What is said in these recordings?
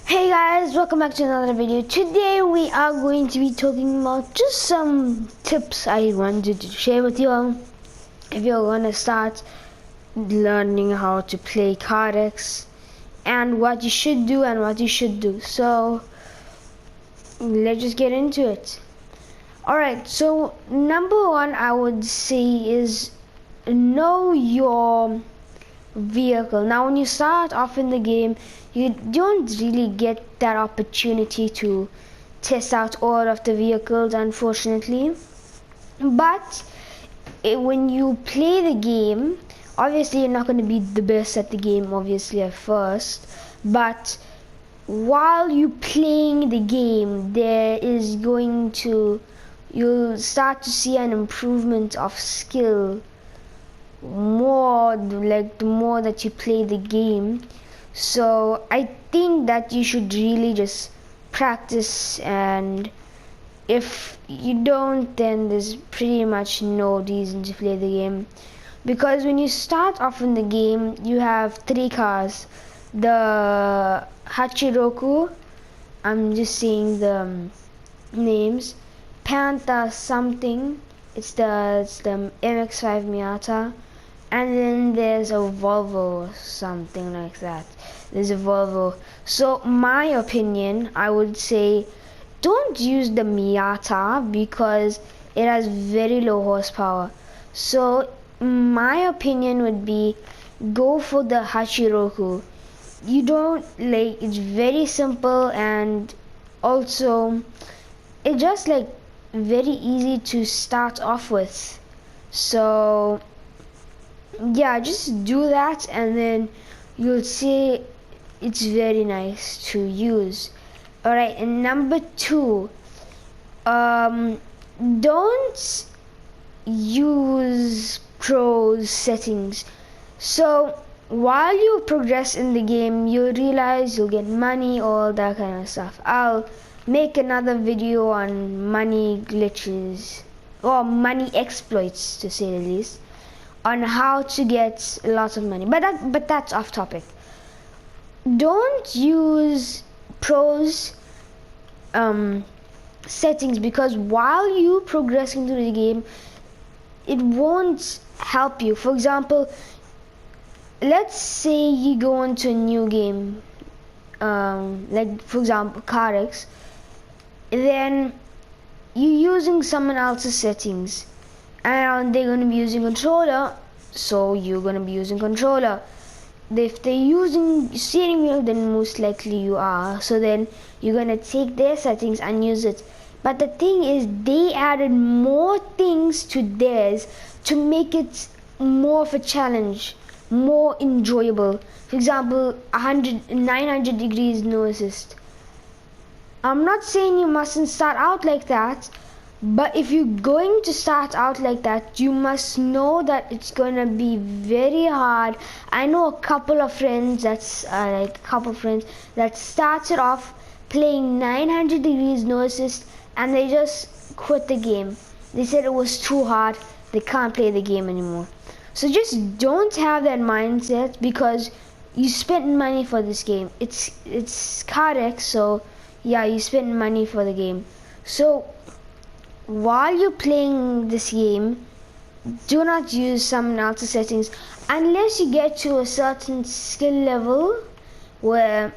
Hey guys, welcome back to another video. Today we are going to be talking about just some tips I wanted to share with you all if you're gonna start learning how to play carx and what you should do and what you should do. So let's just get into it. Alright, so number one I would say is know your vehicle. Now when you start off in the game, you don't really get that opportunity to test out all of the vehicles, unfortunately. But when you play the game, obviously you're not going to be the best at the game obviously at first, but while you playing the game you'll start to see an improvement of skill more, like the more that you play the game. So I think that you should really just practice, and if you don't, then there's pretty much no reason to play the game, because when you start off in the game you have three cars: the Hachiroku, I'm just saying the names, Panther something, it's the MX-5 Miata, and then there's a Volvo or something like that. There's a Volvo. So my opinion, I would say don't use the Miata because it has very low horsepower. So my opinion would be go for the Hachiroku. You don't, like, it's very simple, and also it's just like very easy to start off with. So yeah, just do that and then you'll see it's very nice to use. Alright, and number two, don't use pros settings. So while you progress in the game, you'll realize you'll get money, all that kind of stuff. I'll make another video on money glitches or money exploits, to say the least, on how to get lots of money, but that's off topic. Don't use pros settings, because while you progressing through the game, it won't help you. For example, let's say you go into a new game, like for example carx, then you're using someone else's settings and they're going to be using controller, so you're going to be using controller. If they're using steering wheel, then most likely you are, so then you're going to take their settings and use it. But the thing is, they added more things to theirs to make it more of a challenge, more enjoyable. For example, 900 degrees no assist. I'm not saying you mustn't start out like that, but if you're going to start out like that, you must know that it's gonna be very hard. I know a couple of friends that started off playing 900 degrees no assist, and they just quit the game. They said it was too hard, they can't play the game anymore. So just don't have that mindset, because you spent money for this game. It's carx, so yeah, you spend money for the game. So while you're playing this game, do not use someone else's settings unless you get to a certain skill level where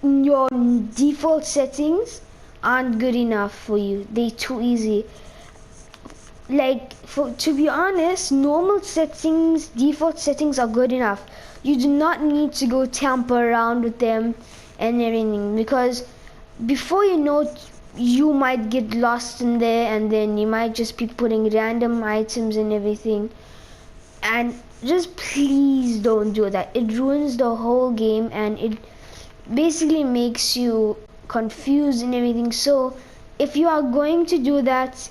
your default settings aren't good enough for you. They're too easy. Like, to be honest, normal settings, default settings are good enough. You do not need to go tamper around with them and everything, because before you know it, you might get lost in there, and then you might just be putting random items and everything. And just please don't do that. It ruins the whole game, and it basically makes you confused and everything. So if you are going to do that,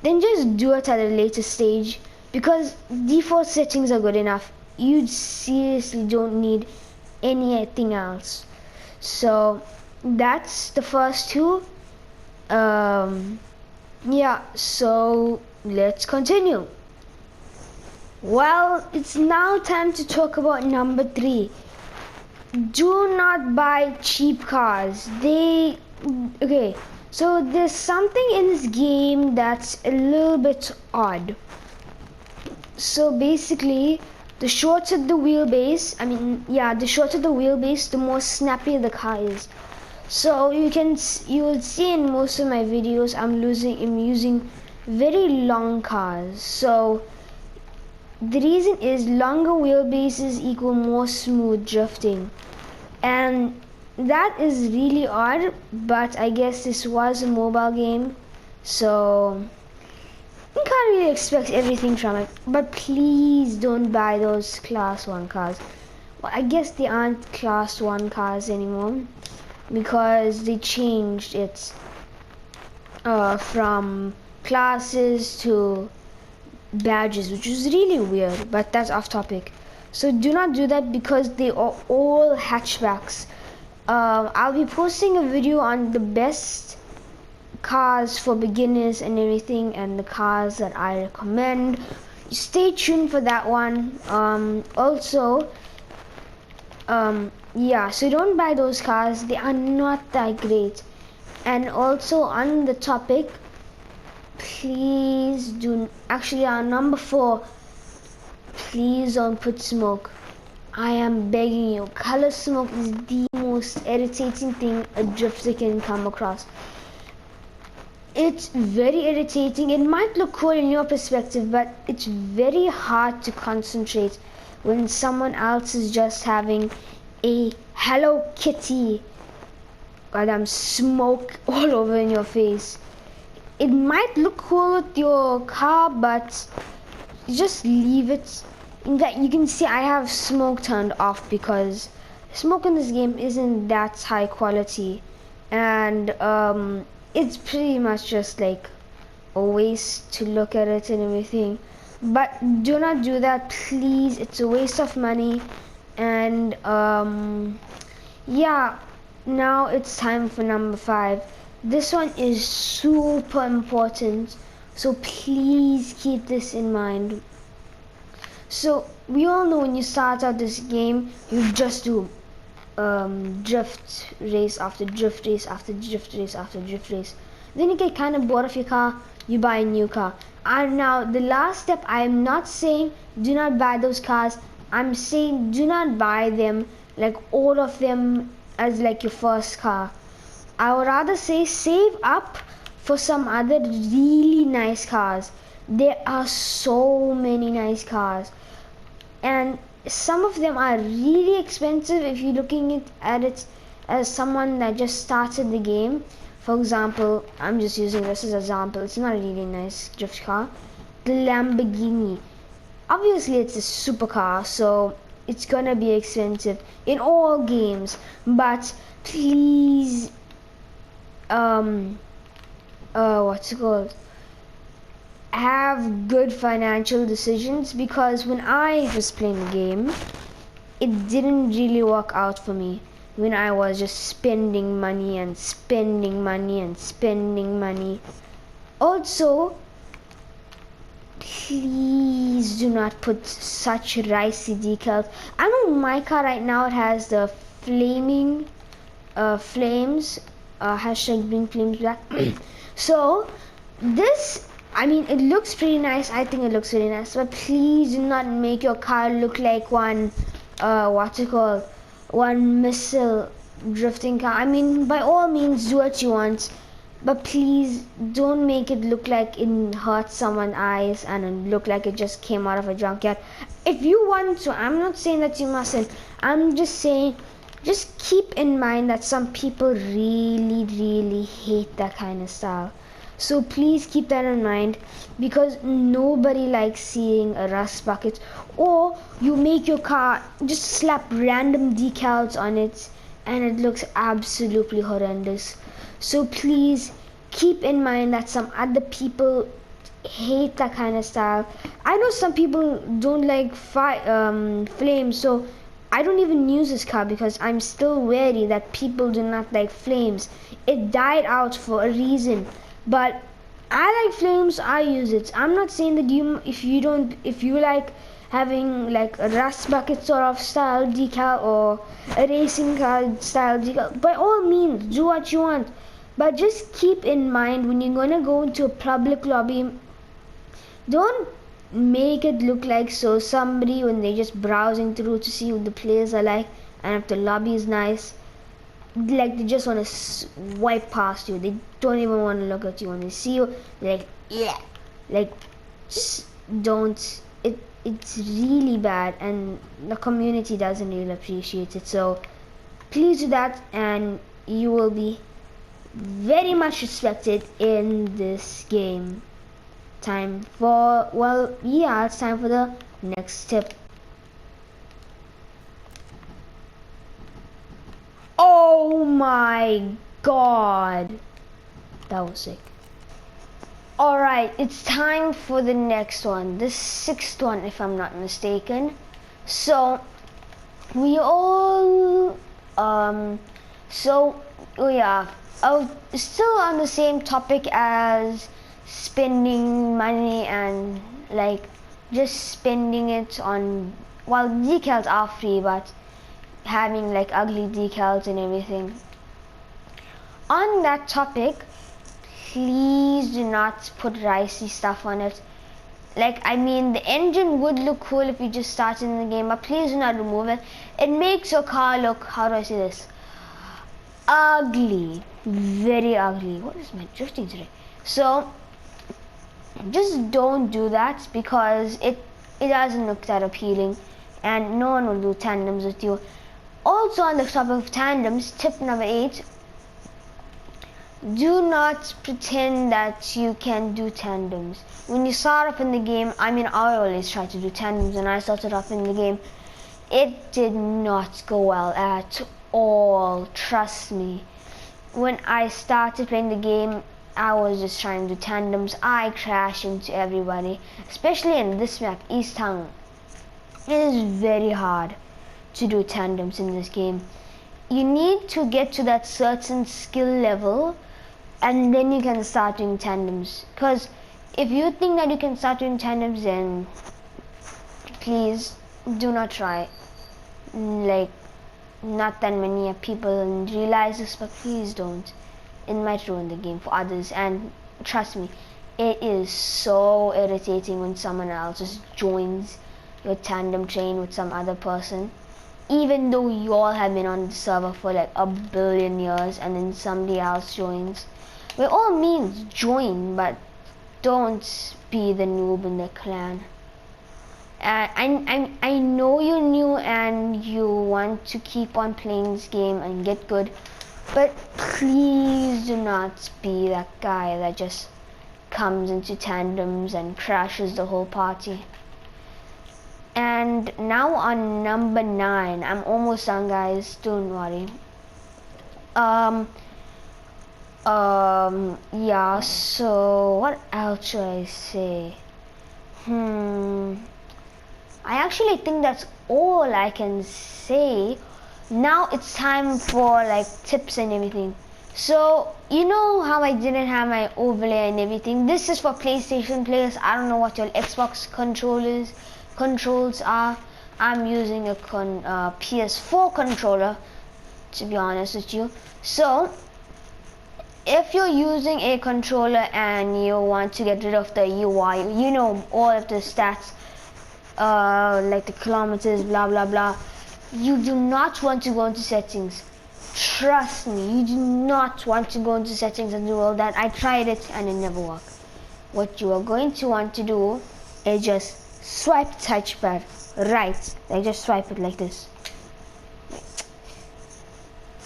then just do it at a later stage, because default settings are good enough. You seriously don't need anything else. So that's the first two. Yeah, so let's continue. Well, it's now time to talk about number three. do not buy cheap cars. Okay, so there's something in this game that's a little bit odd. So basically, the shorter the wheelbase, the shorter the wheelbase, the more snappy the car is. So you will see in most of my videos, I'm using very long cars. So the reason is longer wheelbases equal more smooth drifting, and that is really odd. But I guess this was a mobile game, so you can't really expect everything from it. But please don't buy those class 1 cars. Well, I guess they aren't class 1 cars anymore because they changed it from classes to badges, which is really weird, but that's off topic. So do not do that because they are all hatchbacks. I'll be posting a video on the best cars for beginners and everything, and the cars that I recommend. Stay tuned for that one. So don't buy those cars. They are not that great. And also on the topic, please do, actually on number 4, please don't put smoke. I am begging you. Color smoke is the most irritating thing a drifter can come across. It's very irritating. It might look cool in your perspective, but it's very hard to concentrate when someone else is just having a Hello Kitty goddamn smoke all over in your face. It might look cool with your car, but just leave it. In fact, you can see I have smoke turned off because smoke in this game isn't that high quality, and it's pretty much just like a waste to look at it and everything. But do not do that, please. It's a waste of money. And now it's time for number 5. This one is super important, so please keep this in mind. So we all know when you start out this game, you just do drift race after drift race after drift race after drift race. Then you get kind of bored of your car, you buy a new car. And now the last step, I am not saying do not buy those cars. I'm saying do not buy them, like all of them, as like your first car. I would rather say save up for some other really nice cars. There are so many nice cars, and some of them are really expensive if you're looking at it as someone that just started the game. For example, I'm just using this as an example. It's not a really nice drift car. The Lamborghini. Obviously, it's a supercar, so it's gonna be expensive in all games. But please, what's it called? Have good financial decisions, because when I was playing the game, it didn't really work out for me when I was just spending money and spending money and spending money. Also, please do not put such ricey decals. I know my car right now, it has the flaming flames, hashtag bring flames back. So this, I mean, it looks pretty nice. I think it looks really nice, but please do not make your car look like one one missile drifting car. I mean, by all means do what you want, but please don't make it look like it hurt someone's eyes and look like it just came out of a junkyard. If you want to, I'm not saying that you mustn't. I'm just saying, just keep in mind that some people really hate that kind of style. So please keep that in mind, because nobody likes seeing a rust bucket. Or you make your car, just slap random decals on it and it looks absolutely horrendous. So please keep in mind that some other people hate that kind of style. I know some people don't like flames, so I don't even use this car because I'm still wary that people do not like flames. It died out for a reason. But I like flames, I use it. I'm not saying that if you like having like a rust bucket sort of style decal or a racing car style decal, by all means do what you want, but just keep in mind when you're gonna go into a public lobby, don't make it look like so somebody when they're just browsing through to see who the players are like, and if the lobby is nice, like they just want to swipe past you. They don't even want to look at you. When they see you, they're like, yeah, like just don't. It's really bad, and the community doesn't really appreciate it. So please do that, and you will be very much respected in this game. Time for, well, yeah, it's time for the next tip. Oh my god, that was sick. Alright, it's time for the next one, the sixth one if I'm not mistaken. So we all oh yeah, still on the same topic as spending money and like just spending it on, well, decals are free, but having like ugly decals and everything. On that topic, please do not put ricey stuff on it. Like, I mean, the engine would look cool if you just started in the game, but please do not remove it. It makes your car look, how do I say this, ugly, very ugly. What is my drifting today? So just don't do that, because it doesn't look that appealing, and no one will do tandems with you. Also, on the topic of tandems, tip number 8, do not pretend that you can do tandems. When you start off in the game, I mean, I always try to do tandems when I started off in the game. It did not go well at all, trust me. When I started playing the game, I was just trying to do tandems. I crashed into everybody, especially in this map, East Town. It is very hard to do tandems in this game. You need to get to that certain skill level, and then you can start doing tandems. Because if you think that you can start doing tandems, then please do not try. Like, not that many people realize this, but please don't. It might ruin the game for others, and trust me, it is so irritating when someone else just joins your tandem train with some other person, even though you all have been on the server for like a billion years, and then somebody else joins. By all means join, but don't be the noob in the clan. I know you're new and you want to keep on playing this game and get good, but please do not be that guy that just comes into tandems and crashes the whole party. And now on number 9, I'm almost done, guys, don't worry. Yeah, so what else should I say? I actually think that's all I can say. Now it's time for like tips and everything. So you know how I didn't have my overlay and everything? This is for PlayStation players. I don't know what your Xbox controls are. I'm using a PS4 controller, to be honest with you. So if you're using a controller and you want to get rid of the UI, you know, all of the stats, like the kilometers, blah blah blah, you do not want to go into settings. Trust me, you do not want to go into settings and do all that. I tried it and it never worked. What you are going to want to do is just swipe touchpad right, like just swipe it like this,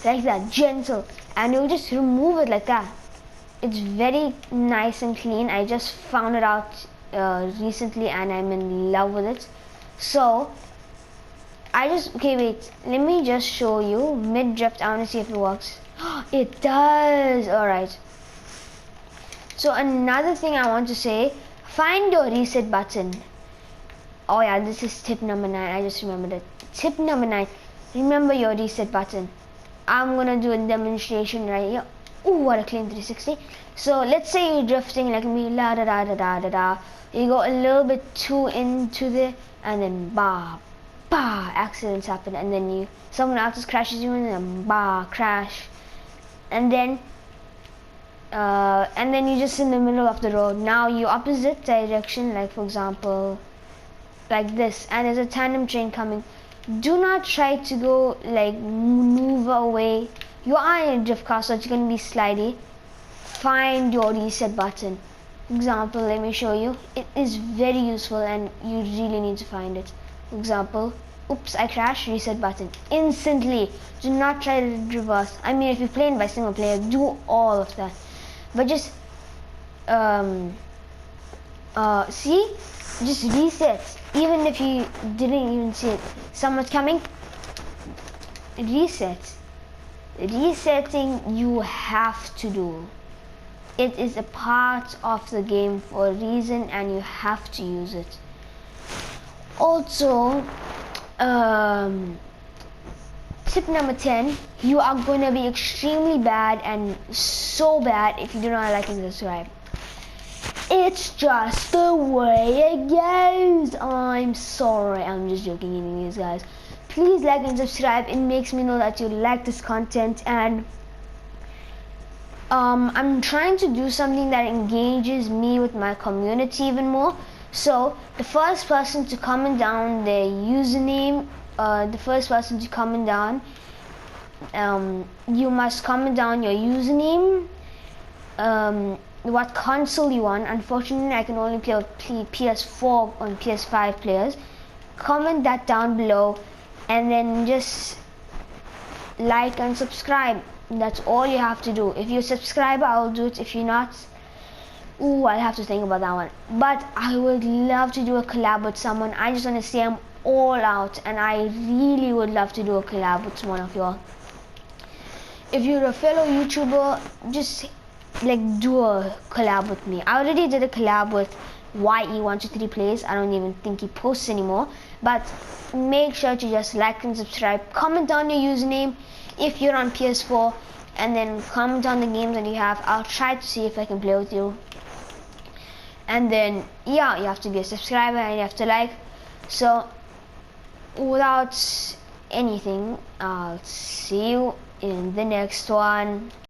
like that, gentle, and you'll just remove it like that. It's very nice and clean. I just found it out recently and I'm in love with it. So okay, wait, let me just show you mid drift. I want to see if it works. It does. Alright, so another thing I want to say, find your reset button. Oh yeah, this is tip number 9. I just remembered it. Tip number 9, remember your reset button. I'm gonna do a demonstration right here. Ooh, what a clean 360. So let's say you're drifting like me, la da da da da da da. You go a little bit too into the, and then bah, bah, accidents happen, and then someone else crashes you, and then bah, crash, and then you're just in the middle of the road. Now you opposite direction, like for example, like this, and there's a tandem train coming. Do not try to go like move away. You are in a drift car, so it's going to be slidey. Find your reset button. For example, let me show you. It is very useful and you really need to find it. For example, oops, I crashed, reset button. Instantly. Do not try to reverse. I mean, if you're playing by single player, do all of that. But just, see? Just reset. Even if you didn't even see it. Someone's coming. Reset. Resetting you have to do. It is a part of the game for a reason and you have to use it. Also, tip number 10, you are going to be extremely bad and so bad if you do not like and subscribe. It's just the way it goes. I'm sorry, I'm just joking, anyways, guys. Please like and subscribe. It makes me know that you like this content, and I'm trying to do something that engages me with my community even more. So the first person to comment down their username, you must comment down your username, what console you want. Unfortunately, I can only play with PS4 and PS5 players. Comment that down below, and then just like and subscribe. That's all you have to do. If you're a subscriber, I'll do it. If you're not, ooh, I'll have to think about that one. But I would love to do a collab with someone. I just want to say I'm all out, and I really would love to do a collab with one of y'all. If you're a fellow YouTuber, just like do a collab with me. I already did a collab with YE123 Plays. I don't even think he posts anymore. But make sure to just like and subscribe. Comment down your username if you're on PS4, and then comment on the games that you have. I'll try to see if I can play with you. And then yeah, you have to be a subscriber and you have to like. So without anything, I'll see you in the next one.